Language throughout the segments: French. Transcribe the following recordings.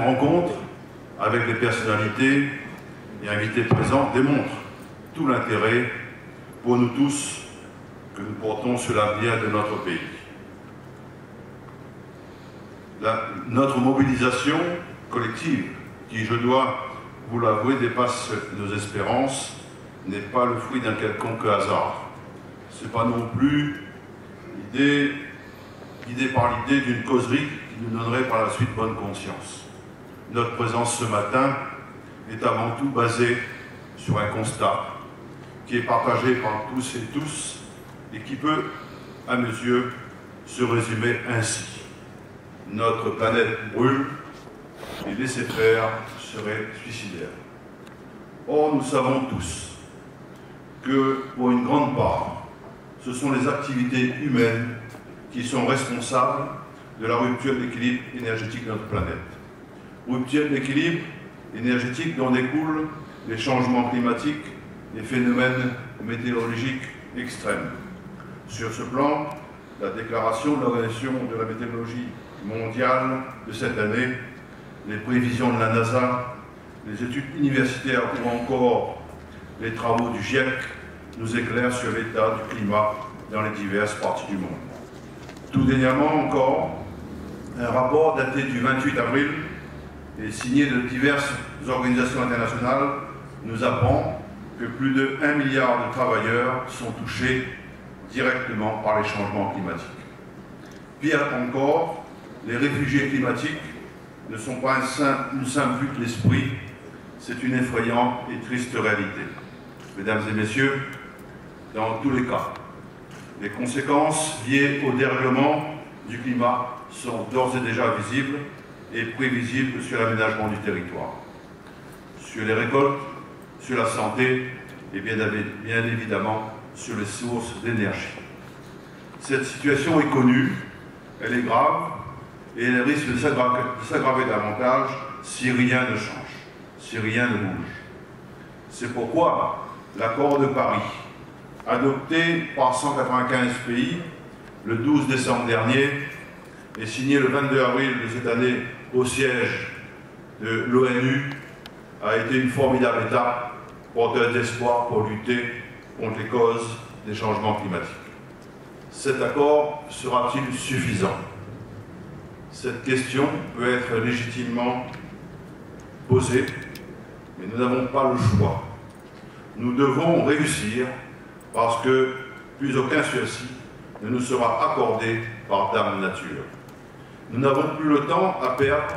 rencontre avec les personnalités et invités présents démontre tout l'intérêt pour nous tous que nous portons sur l'avenir de notre pays. Notre mobilisation collective, qui, je dois vous l'avouer, dépasse nos espérances, n'est pas le fruit d'un quelconque hasard. Ce n'est pas non plus guidé par l'idée d'une causerie qui nous donnerait par la suite bonne conscience. Notre présence ce matin est avant tout basée sur un constat qui est partagé par tous et tous et qui peut, à mes yeux, se résumer ainsi. Notre planète brûle et laisser faire serait suicidaire. Or, nous savons tous que, pour une grande part, ce sont les activités humaines qui sont responsables de la rupture de l'équilibre énergétique de notre planète. Rupture de l'équilibre énergétique dont découlent les changements climatiques, les phénomènes météorologiques extrêmes. Sur ce plan, la déclaration de l'Organisation de la météorologie mondiale de cette année, les prévisions de la NASA, les études universitaires ou encore les travaux du GIEC nous éclairent sur l'état du climat dans les diverses parties du monde. Tout dernièrement encore, un rapport daté du 28 avril et signé de diverses organisations internationales nous apprend que plus de 1 milliard de travailleurs sont touchés directement par les changements climatiques. Pire encore, les réfugiés climatiques ne sont pas une simple vue de l'esprit, c'est une effrayante et triste réalité. Mesdames et messieurs, dans tous les cas, les conséquences liées au dérèglement du climat sont d'ores et déjà visibles et prévisibles sur l'aménagement du territoire, sur les récoltes, sur la santé et bien évidemment sur les sources d'énergie. Cette situation est connue, elle est grave et elle risque de s'aggraver davantage si rien ne change, si rien ne bouge. C'est pourquoi l'accord de Paris, adopté par 195 pays le 12 décembre dernier et signé le 22 avril de cette année au siège de l'ONU, a été une formidable étape porteuse d'espoir pour lutter contre les causes des changements climatiques. Cet accord sera-t-il suffisant? Cette question peut être légitimement posée, mais nous n'avons pas le choix. Nous devons réussir parce que plus aucun sursis ne nous sera accordé par dame nature. Nous n'avons plus le temps à perdre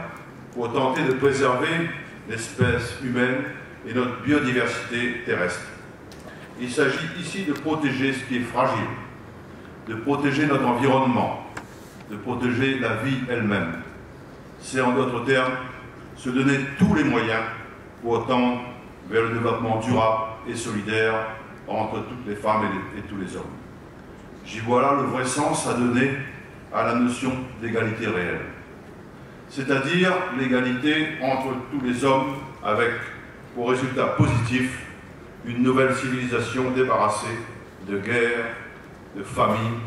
pour tenter de préserver l'espèce humaine et notre biodiversité terrestre. Il s'agit ici de protéger ce qui est fragile, de protéger notre environnement, de protéger la vie elle-même. C'est en d'autres termes se donner tous les moyens pour tendre vers le développement durable et solidaire entre toutes les femmes et tous les hommes. J'y vois là le vrai sens à donner à la notion d'égalité réelle, c'est-à-dire l'égalité entre tous les hommes avec, pour résultat positif, une nouvelle civilisation débarrassée de guerre, de famine,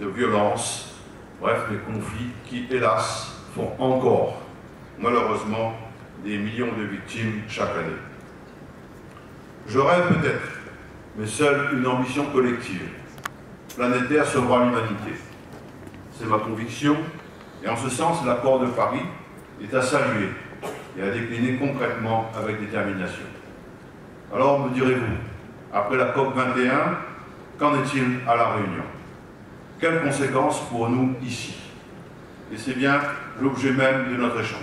de violence, bref, des conflits qui, hélas, font encore, malheureusement, des millions de victimes chaque année. Je rêve peut-être, mais seule une ambition collective, planétaire sauvera l'humanité. C'est ma conviction, et en ce sens, l'accord de Paris est à saluer et à décliner concrètement avec détermination. Alors, me direz-vous, après la COP 21, qu'en est-il à La Réunion? Quelles conséquences pour nous ici? Et c'est bien l'objet même de notre échange.